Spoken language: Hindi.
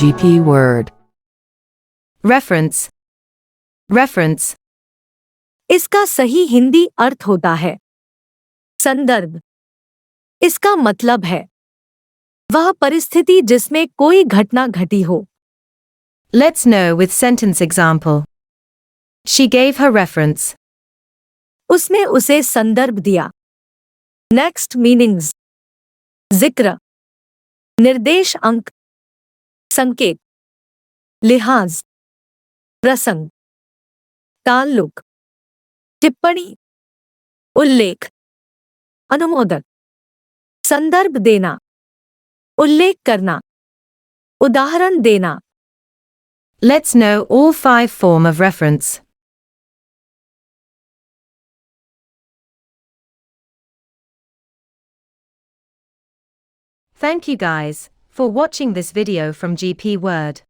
GP word. Reference. Reference. इसका सही हिंदी अर्थ होता है संदर्भ। इसका मतलब है वह परिस्थिति जिसमें कोई घटना घटी हो। Let's know with sentence example. She gave her reference. उसने उसे संदर्भ दिया। Next meanings. जिक्र, निर्देश अंक, संकेत, लिहाज, प्रसंग, ताल्लुक, टिप्पणी, उल्लेख, अनुमोदक, संदर्भ देना, उल्लेख करना, उदाहरण देना। Let's know all 5 forms of reference. Thank you guys for watching this video from GP Word.